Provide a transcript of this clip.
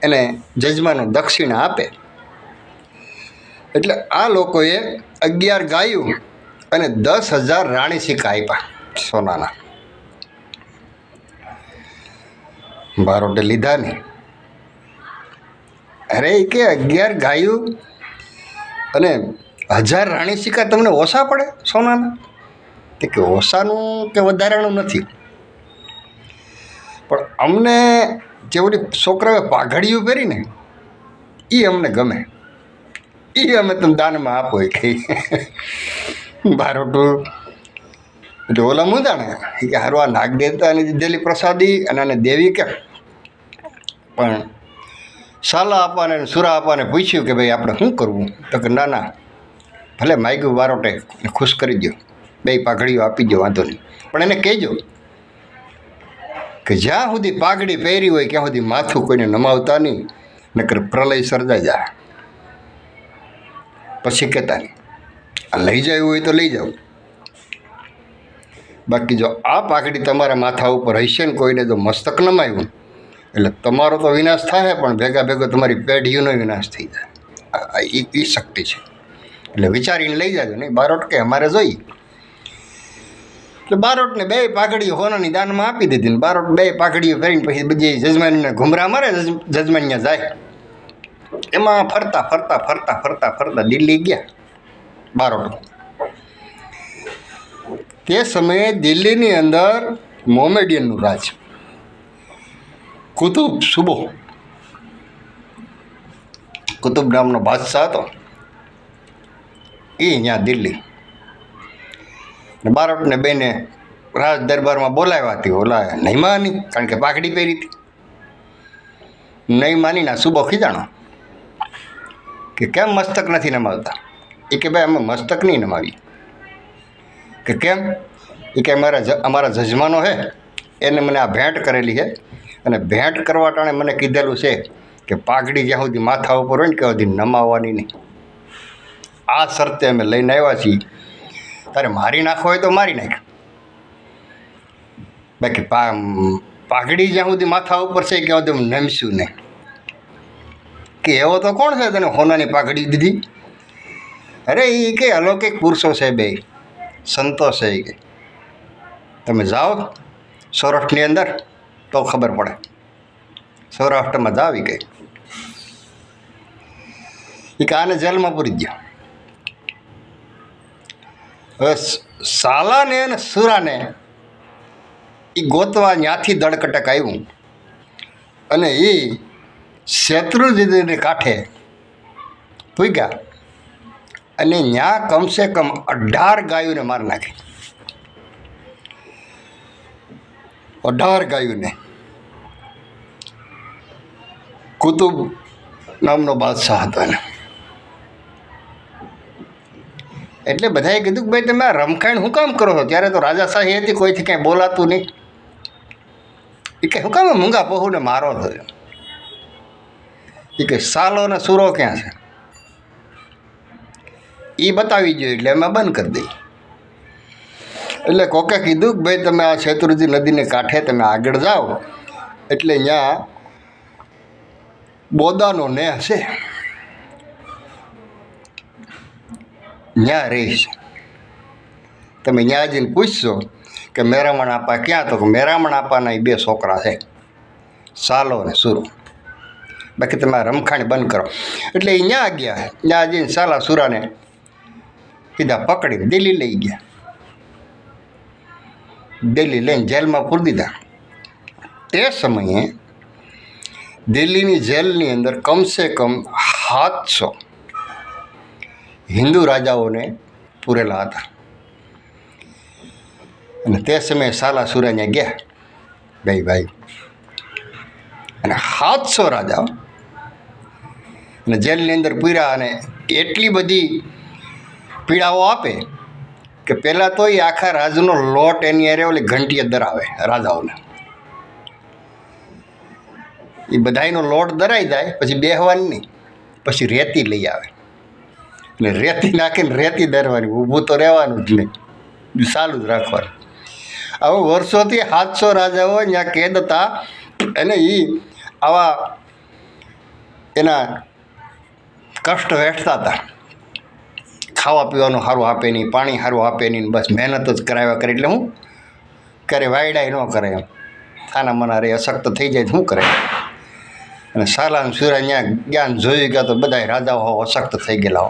એને જજમાનો દક્ષિણા આપે. એટલે આ લોકોએ 11 ગાયું અને 10,000 રાણી સિક્કા આપ્યા સોનાના. બારોટે લીધા ને. અરે એ કે 11 ગાયું અને 1000 રાણી સિક્કા તમને ઓછા પડે સોનાના? તે કે ઓછાનું કે વધારાનું નથી, પણ અમને જે ઓલી છોકરાઓએ પાઘડીયું પહેરીને એ અમને ગમે, એ અમે તમે દાનમાં આપો એ કહી. બારોટું એટલે ઓલા મૂંઝાણે કે હારું આ નાગ દેવતાની દીધેલી પ્રસાદી અને આને દેવી કેમ? પણ સાલા આપવાને સુરા આપવાને પૂછ્યું કે ભાઈ આપણે શું કરવું? તો કે ના ના, ભલે માગ્યું બારોટે ખુશ કરી દો, 2 પાઘડીઓ આપી દો, વાંધો નહીં, પણ એને કહેજો કે જ્યાં સુધી પાઘડી પહેરી હોય ત્યાં સુધી માથું કોઈને નમાવતા નહીં, નકર પ્રલય સર્જાઈ જાય. પછી કહેતા નહીં, આ લઈ જવું હોય તો લઈ જાઓ, બાકી જો આ પાઘડી તમારા માથા ઉપર હશે ને કોઈને જો મસ્તક નમાયું એટલે તમારો તો વિનાશ થાય, પણ ભેગા ભેગો તમારી પેઢીઓનો વિનાશ થઈ જાય. એ શક્તિ છે, એટલે વિચારીને લઈ જાજો. નહીં બારોટ કે અમારે જોઈએ. એટલે બારોટને 2 પાઘડીઓ હોનાની દાનમાં આપી દીધી ને બારોટ 2 પાઘડીઓ કરીને પછી બધી જજમાનીને ઘુમરા મારે, જજમાનિયા જાય. એમાં ફરતા ફરતા ફરતા ફરતા ફરતા દિલ્હી ગયા બારોટ. તે સમયે દિલ્હીની અંદર મોમેડિયનનું રાજ, કુતુબ સુબો, કુતુબ નામનો બાદશાહ હતો. એ અહીંયા દિલ્હી બારોટને બેને રાજ દરબારમાં બોલાવ્યા હતી. ઓલા નહીં માની, કારણ કે પાઘડી પહેરી હતી. નહીં માનીને સુબો ખીજાણો કે કેમ મસ્તક નથી નમાવતા? એ કે ભાઈ અમે મસ્તક નહીં નમાવી. કે કેમ? એ કે અમારા જજમાનો છે એને મને આ ભેટ કરેલી છે, અને ભેટ કરવા ટાણે મને કીધેલું છે કે પાઘડી જ્યાં સુધી માથા ઉપર હોય ને ત્યાં સુધી નમાવવાની નહીં. આ શરતે અમે લઈને આવ્યા છીએ. તારે મારી નાખો હોય તો મારી નાખ, બાકી પાઘડી જ્યાં સુધી માથા ઉપર છે ત્યાં સુધી હું નમશું નહીં. કે એવો તો કોણ છે તને હોનાની પાઘડી દીધી? અરે એ કે અલૌકિક પુરુષો છે, 2 સંતો છે. એ કે તમે જાઓ સૌરાષ્ટ્રની અંદર તો ખબર પડે. સૌરાષ્ટ્રમાં જાવ. એ કે આને જેલમાં પૂરી દો. હવે સાલાને અને સુરાને એ ગોતવા ત્યાંથી દળકટક આવ્યું, અને એ શેત્રુંજીને કાંઠે પૂગ્યા, અને ત્યાં કમસે કમ 18 ગાયોને મારી નાખી. 18 ગાયોને. કુતુબ નામનો બાદશાહ હતો એને. એટલે બધાએ કીધું કે ભાઈ તમે આ રમખાણ શું કામ કરો છો? ત્યારે તો રાજાશાહી હતી, કોઈથી કાંઈ બોલાતું નહીં. એ કે શું કામ મૂંગા પહોને મારો છો? એ કે સાલો ને સુરો ક્યાં છે એ બતાવી જોઈએ એટલે અમે બંધ કરી દઈએ. એટલે કોકે કીધું કે ભાઈ તમે આ શેત્રુંજી નદીને કાંઠે તમે આગળ જાઓ એટલે ત્યાં બોદાનો નેહ છે, ત્યાં રહીશ. તમે ત્યાં જઈને પૂછશો કે મેરામણ આપા ક્યાં? તો મેરામણ આપાના 2 છોકરા છે, સાલો અને સુરો. બાકી તમે આ રમખાણ બંધ કરો. એટલે એ ત્યાં ગયા. ત્યાં જઈને સાલા સુરાને સીધા પકડીને દિલ્હી લઈ ગયા. દિલ્હી લઈને જેલમાં પૂરી દીધા. તે સમયે દિલ્હીની જેલની અંદર કમસે કમ 700 હિન્દુ રાજાઓને પૂરેલા હતા. અને તે સમયે સાલા સુરા ત્યાં ગયા ભાઈ, અને 700 રાજાઓ અને જેલની અંદર પૂર્યા. અને એટલી બધી પીડાઓ આપે કે પહેલાં તો એ આખા રાજનો લોટ એની અરે ઓલી ઘંટીએ ધરાવે રાજાઓને. એ બધાનો લોટ ધરાઈ જાય પછી બેહવાની નહીં, પછી રેતી લઈ આવે અને રેતી નાખીને રેતી ધરવાની, ઊભું તો રહેવાનું જ નહીં, ચાલુ જ રાખવાનું. હવે વર્ષોથી 700 રાજાઓ ત્યાં કેદ હતા. અને એ આવા એના કષ્ટ વેઠતા હતા. ખાવા પીવાનું સારું આપે નહીં, પાણી સારું આપે નહીં, બસ મહેનત જ કરાવ્યા કરે. એટલે હું ક્યારે વાયડાય ન કરે એમ, થાના મના રે, અશક્ત થઈ જાય શું કરે. અને સાલા સુરા ત્યાં જ્ઞાન જોયું ગયા તો બધા રાજાઓ અશક્ત થઈ ગયેલા.